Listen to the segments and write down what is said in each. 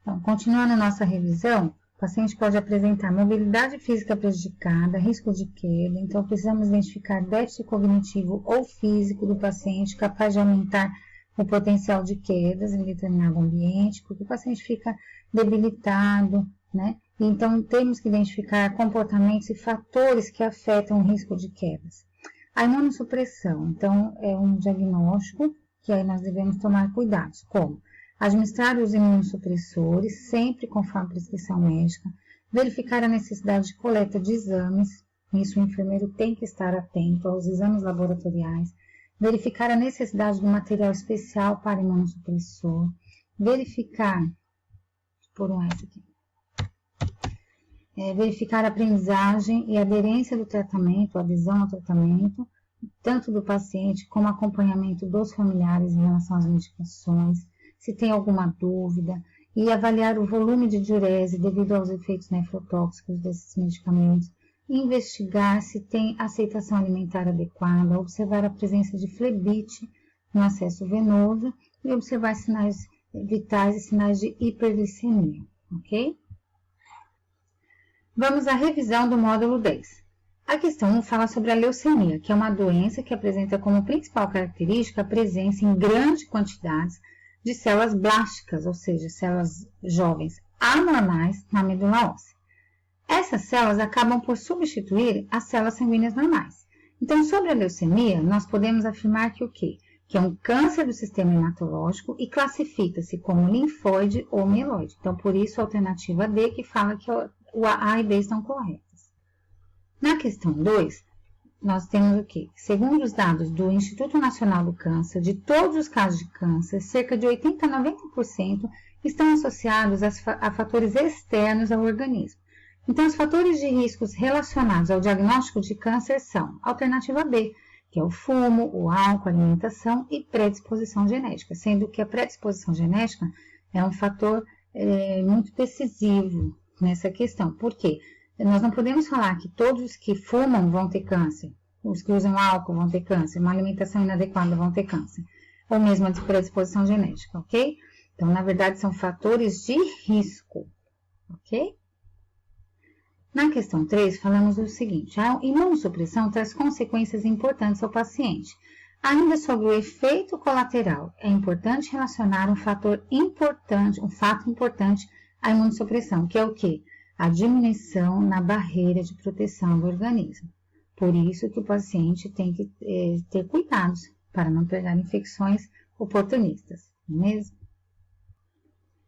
Então, continuando nossa revisão, o paciente pode apresentar mobilidade física prejudicada, risco de queda, então precisamos identificar déficit cognitivo ou físico do paciente capaz de aumentar o potencial de quedas em determinado ambiente, porque o paciente fica debilitado, né? Então, temos que identificar comportamentos e fatores que afetam o risco de quedas. A imunossupressão, então, é um diagnóstico que aí nós devemos tomar cuidados, como administrar os imunossupressores, sempre conforme prescrição médica, verificar a necessidade de coleta de exames, isso o enfermeiro tem que estar atento aos exames laboratoriais, verificar a necessidade do material especial para imunossupressor, verificar, por um S aqui, verificar a aprendizagem e aderência do tratamento, adesão ao tratamento, tanto do paciente como acompanhamento dos familiares em relação às medicações, se tem alguma dúvida, e avaliar o volume de diurese devido aos efeitos nefrotóxicos desses medicamentos, investigar se tem aceitação alimentar adequada, observar a presença de flebite no acesso venoso e observar sinais vitais e sinais de hiperglicemia, ok? Vamos à revisão do módulo 10. A questão 1 fala sobre a leucemia, que é uma doença que apresenta como principal característica a presença em grandes quantidades de células blásticas, ou seja, células jovens anormais na medula óssea. Essas células acabam por substituir as células sanguíneas normais. Então, sobre a leucemia, nós podemos afirmar que o quê? Que é um câncer do sistema hematológico e classifica-se como linfóide ou mieloide. Então, por isso, a alternativa D, que fala que o A e B estão corretas. Na questão 2, nós temos o quê? Segundo os dados do Instituto Nacional do Câncer, de todos os casos de câncer, cerca de 80 a 90% estão associados a fatores externos ao organismo. Então, os fatores de riscos relacionados ao diagnóstico de câncer são alternativa B, que é o fumo, o álcool, a alimentação e predisposição genética, sendo que a predisposição genética é um fator muito decisivo nessa questão. Por quê? Nós não podemos falar que todos os que fumam vão ter câncer, os que usam álcool vão ter câncer, uma alimentação inadequada vão ter câncer, ou mesmo a predisposição genética, ok? Então, na verdade, são fatores de risco, ok? Na questão 3, falamos o seguinte: a imunossupressão traz consequências importantes ao paciente. Ainda sobre o efeito colateral, é importante relacionar um fato importante à imunossupressão, que é o quê? A diminuição na barreira de proteção do organismo. Por isso que o paciente tem que ter cuidados para não pegar infecções oportunistas, não é mesmo?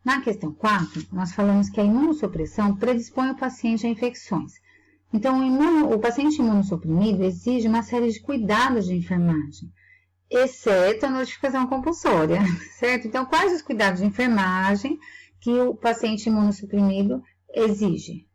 Na questão 4, nós falamos que a imunossupressão predispõe o paciente a infecções. Então, o paciente imunossuprimido exige uma série de cuidados de enfermagem, exceto a notificação compulsória, certo? Então, quais os cuidados de enfermagem que o paciente imunossuprimido exige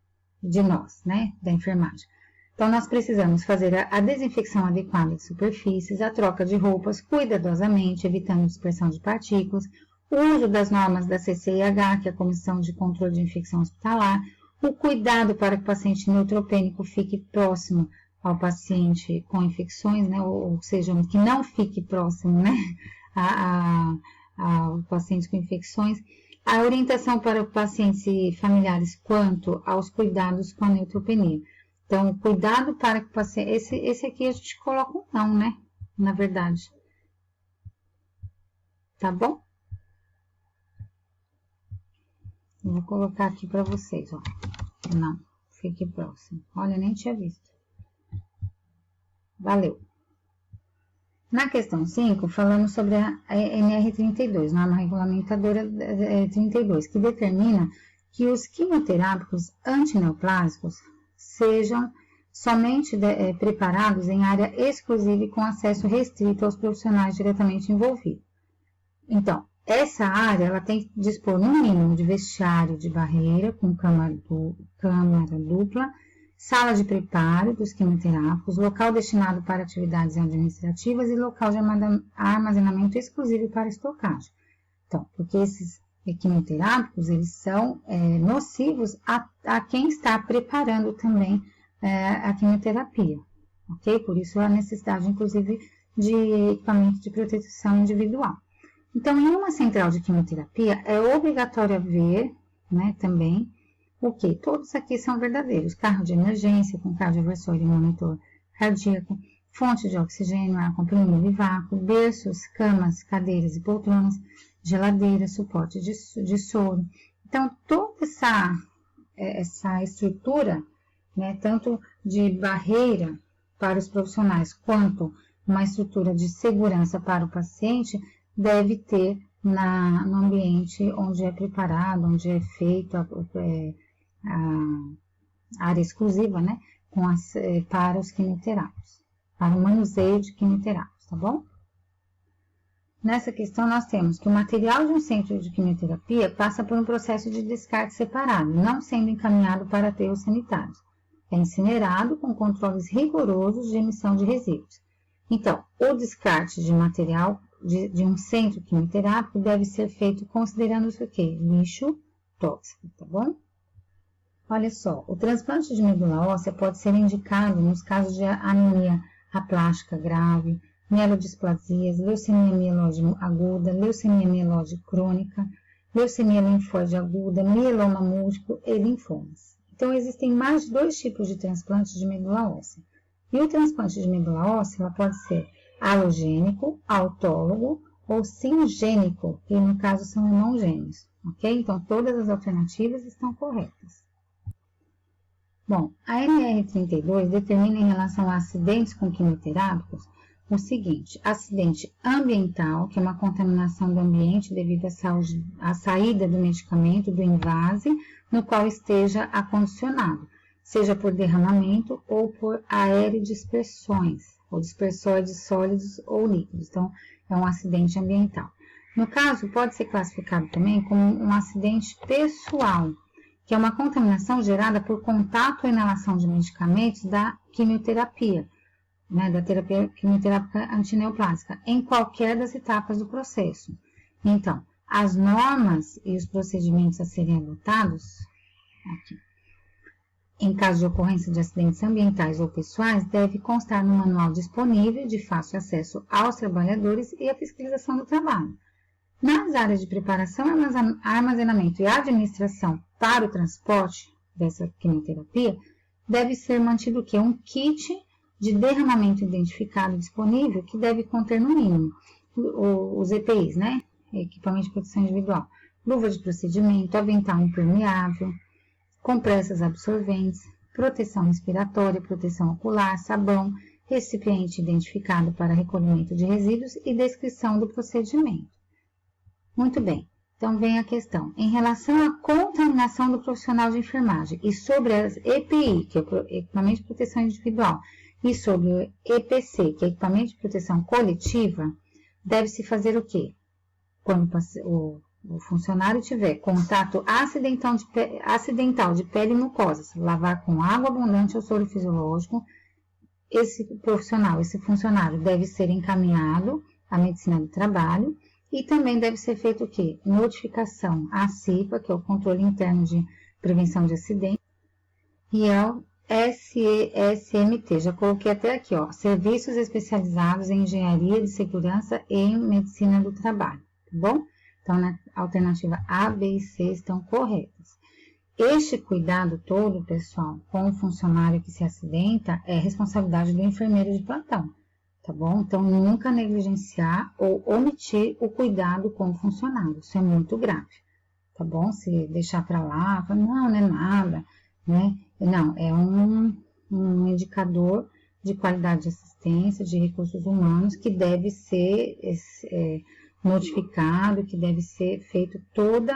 de nós, né, da enfermagem? Então, nós precisamos fazer a desinfecção adequada de superfícies, a troca de roupas cuidadosamente, evitando dispersão de partículas, o uso das normas da CCIH, que é a Comissão de Controle de Infecção Hospitalar, o cuidado para que o paciente neutropênico fique próximo ao paciente com infecções, né, ou seja, que não fique próximo, né, ao paciente com infecções, a orientação para pacientes e familiares quanto aos cuidados com a neutropenia. Então, cuidado para que o paciente... Esse aqui a gente coloca um não, né? Na verdade. Tá bom? Eu vou colocar aqui para vocês, ó. Não, fique próximo. Olha, nem tinha visto. Valeu. Na questão 5, falamos sobre a NR32, norma regulamentadora 32, que determina que os quimioterápicos antineoplásicos sejam somente preparados em área exclusiva e com acesso restrito aos profissionais diretamente envolvidos. Então, essa área ela tem que dispor no mínimo de vestiário de barreira com câmara dupla, sala de preparo dos quimioterápicos, local destinado para atividades administrativas e local de armazenamento exclusivo para estocagem. Então, porque esses quimioterápicos, eles são nocivos a quem está preparando também a quimioterapia, ok? Por isso a necessidade, inclusive, de equipamento de proteção individual. Então, em uma central de quimioterapia, é obrigatório haver né, também. O que? Todos aqui são verdadeiros. Carro de emergência com cardioversor e monitor cardíaco, fonte de oxigênio, ar comprimido e vácuo, berços, camas, cadeiras e poltronas, geladeira, suporte de soro. Então, toda essa estrutura, né, tanto de barreira para os profissionais quanto uma estrutura de segurança para o paciente, deve ter no ambiente onde é preparado, onde é feito a área exclusiva, né, para os quimioterápicos, para o manuseio de quimioterápicos, tá bom? Nessa questão, nós temos que o material de um centro de quimioterapia passa por um processo de descarte separado, não sendo encaminhado para aterros sanitários. É incinerado com controles rigorosos de emissão de resíduos. Então, o descarte de material de um centro quimioterápico deve ser feito considerando o quê? Lixo tóxico, tá bom? Olha só, o transplante de medula óssea pode ser indicado nos casos de anemia aplástica grave, mielodisplasias, leucemia mieloide aguda, leucemia mieloide crônica, leucemia linfóide aguda, mieloma múltiplo e linfomas. Então, existem mais de 2 tipos de transplante de medula óssea. E o transplante de medula óssea ela pode ser alogênico, autólogo ou singênico, que no caso são irmãos gêmeos, ok? Então, todas as alternativas estão corretas. Bom, a NR32 determina em relação a acidentes com quimioterápicos o seguinte: acidente ambiental, que é uma contaminação do ambiente devido à saída do medicamento do invase no qual esteja acondicionado, seja por derramamento ou por aerodispersões, ou dispersóides sólidos ou líquidos. Então, é um acidente ambiental. No caso, pode ser classificado também como um acidente pessoal, que é uma contaminação gerada por contato ou inalação de medicamentos da quimioterapia, né, da terapia quimioterápica antineoplásica, em qualquer das etapas do processo. Então, as normas e os procedimentos a serem adotados, aqui, em caso de ocorrência de acidentes ambientais ou pessoais, deve constar no manual disponível de fácil acesso aos trabalhadores e a fiscalização do trabalho. Nas áreas de preparação, armazenamento e administração para o transporte dessa quimioterapia, deve ser mantido o quê? Um kit de derramamento identificado disponível, que deve conter no mínimo os EPIs, né? Equipamento de proteção individual, luva de procedimento, avental impermeável, compressas absorventes, proteção respiratória, proteção ocular, sabão, recipiente identificado para recolhimento de resíduos e descrição do procedimento. Muito bem, então vem a questão. Em relação à contaminação do profissional de enfermagem e sobre as EPI, que é o equipamento de proteção individual, e sobre o EPC, que é equipamento de proteção coletiva, deve-se fazer o quê? Quando o funcionário tiver contato acidental de pele e mucosas, lavar com água abundante ou soro fisiológico, esse funcionário deve ser encaminhado à medicina do trabalho e também deve ser feito o quê? Notificação à CIPA, que é o controle interno de prevenção de acidentes, e ao SESMT, já coloquei até aqui, ó, serviços especializados em engenharia de segurança e em medicina do trabalho, tá bom? Então, na alternativa A, B e C estão corretas. Este cuidado todo, pessoal, com o funcionário que se acidenta, é responsabilidade do enfermeiro de plantão, tá bom? Então, nunca negligenciar ou omitir o cuidado com o funcionário, isso é muito grave, tá bom? Se deixar para lá, não é nada, né? Não, é um indicador de qualidade de assistência, de recursos humanos, que deve ser notificado, que deve ser feito todo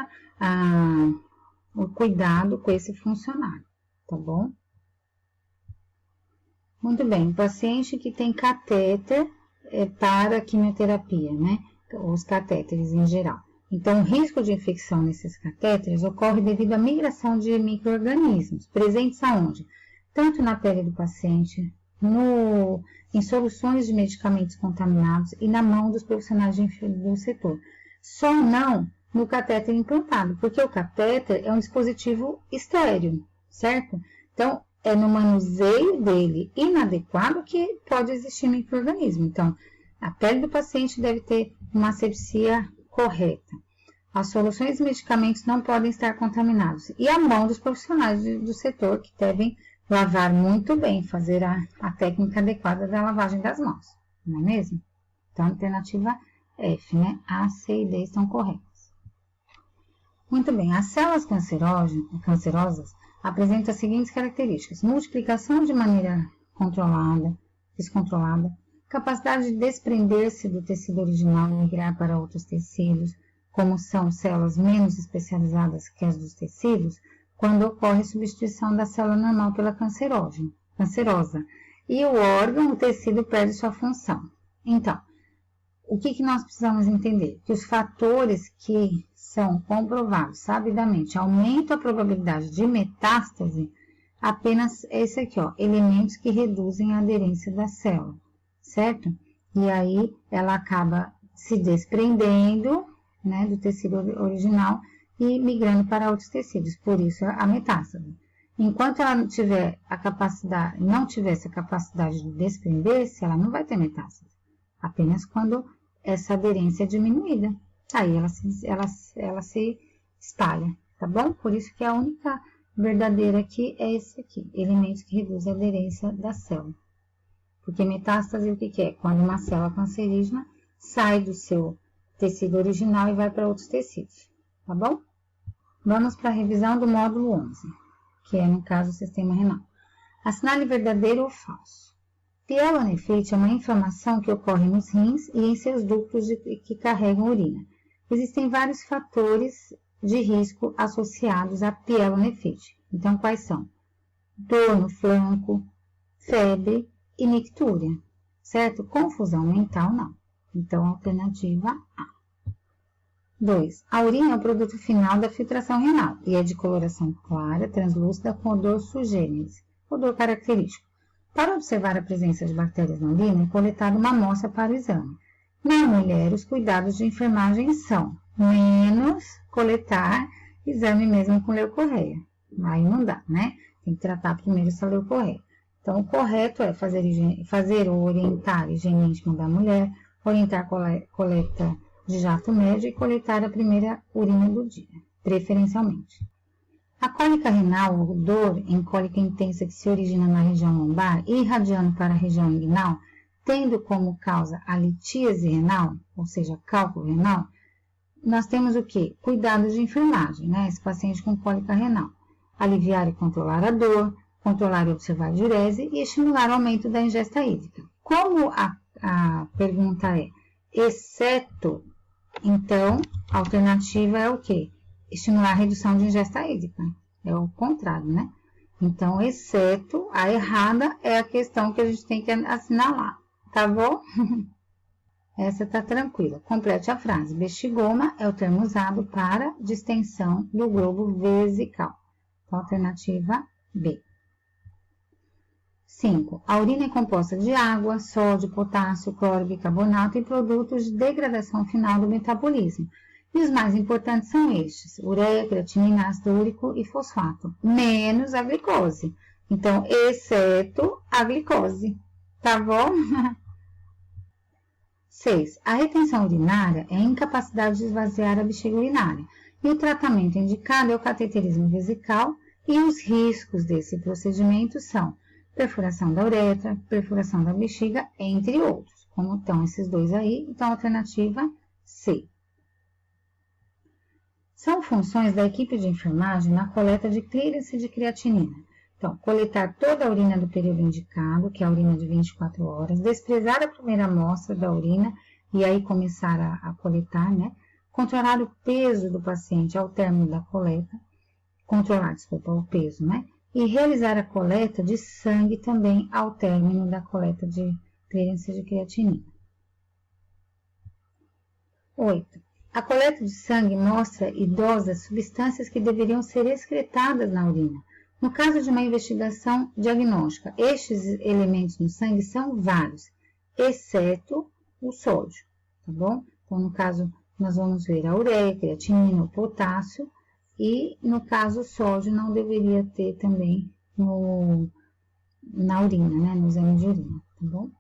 o cuidado com esse funcionário, tá bom? Muito bem, o paciente que tem catéter para quimioterapia, né? Os catéteres em geral. Então, o risco de infecção nesses catéteres ocorre devido à migração de micro-organismos, presentes aonde? Tanto na pele do paciente, em soluções de medicamentos contaminados e na mão dos profissionais do setor. Só não no catéter implantado, porque o catéter é um dispositivo estéril, certo? Então, é no manuseio dele inadequado que pode existir micro-organismo. Então, a pele do paciente deve ter uma asepsia correta. As soluções e medicamentos não podem estar contaminados. E a mão dos profissionais do setor que devem lavar muito bem, fazer a técnica adequada da lavagem das mãos, não é mesmo? Então, a alternativa F, né? A, C e D estão corretas. Muito bem, as células cancerosas apresentam as seguintes características: multiplicação de maneira descontrolada, capacidade de desprender-se do tecido original e migrar para outros tecidos, como são células menos especializadas que as dos tecidos, quando ocorre substituição da célula normal pela cancerosa, e o órgão, o tecido, perde sua função. Então, o que nós precisamos entender? Que os fatores que são comprovados sabidamente aumentam a probabilidade de metástase, apenas esse aqui, ó, elementos que reduzem a aderência da célula, certo? E aí ela acaba se desprendendo, né, do tecido original e migrando para outros tecidos, por isso a metástase. Enquanto ela não tivesse a capacidade de desprender-se, ela não vai ter metástase. Apenas quando essa aderência é diminuída, aí ela se espalha, tá bom? Por isso que a única verdadeira aqui é esse aqui, elementos que reduzem a aderência da célula. Porque metástase o que é? Quando uma célula cancerígena sai do seu tecido original e vai para outros tecidos, tá bom? Vamos para a revisão do módulo 11, que é, no caso, o sistema renal. Assinale verdadeiro ou falso. Pielonefrite é uma inflamação que ocorre nos rins e em seus ductos que carregam urina. Existem vários fatores de risco associados à pielonefrite. Então, quais são? Dor no flanco, febre e nictúria, certo? Confusão mental, não. Então, alternativa A. 2. A urina é o produto final da filtração renal e é de coloração clara, translúcida, com odor sugênese, odor característico. Para observar a presença de bactérias na urina, é coletada uma amostra para o exame. Na mulher, os cuidados de enfermagem são menos coletar exame mesmo com leucorreia. Aí não dá, né? Tem que tratar primeiro essa leucorreia. Então, o correto é fazer ou orientar a higiene íntima da mulher, orientar coleta de jato médio e coletar a primeira urina do dia, preferencialmente. A cólica renal, ou dor em cólica intensa que se origina na região lombar e irradiando para a região inguinal, tendo como causa a litíase renal, ou seja, cálculo renal, nós temos o quê? Cuidados de enfermagem, né? Esse paciente com cólica renal. Aliviar e controlar a dor, controlar e observar a diurese e estimular o aumento da ingesta hídrica. Como a pergunta é exceto, então, a alternativa é o quê? Estimular a redução de ingesta hídrica. É o contrário, né? Então, exceto, a errada é a questão que a gente tem que assinalar, tá bom? Essa tá tranquila. Complete a frase. Bexigoma é o termo usado para distensão do globo vesical. Então, alternativa B. 5. A urina é composta de água, sódio, potássio, cloro, bicarbonato e produtos de degradação final do metabolismo. E os mais importantes são estes: ureia, creatinina, ácido úrico e fosfato, menos a glicose. Então, exceto a glicose, tá bom? 6. A retenção urinária é a incapacidade de esvaziar a bexiga urinária. E o tratamento indicado é o cateterismo vesical e os riscos desse procedimento são perfuração da uretra, perfuração da bexiga, entre outros. Como estão esses dois aí, então a alternativa C. São funções da equipe de enfermagem na coleta de clearance de creatinina. Então, coletar toda a urina do período indicado, que é a urina de 24 horas, desprezar a primeira amostra da urina e aí começar a coletar, né? Controlar o peso do paciente ao término da coleta, o peso, né? E realizar a coleta de sangue também ao término da coleta de clearance de creatinina. 8. A coleta de sangue mostra idosas substâncias que deveriam ser excretadas na urina. No caso de uma investigação diagnóstica, estes elementos no sangue são vários, exceto o sódio, tá bom? Então, no caso, nós vamos ver a ureia, a creatinina, o potássio, e no caso o sódio não deveria ter também na urina, né? No exame de urina, tá bom?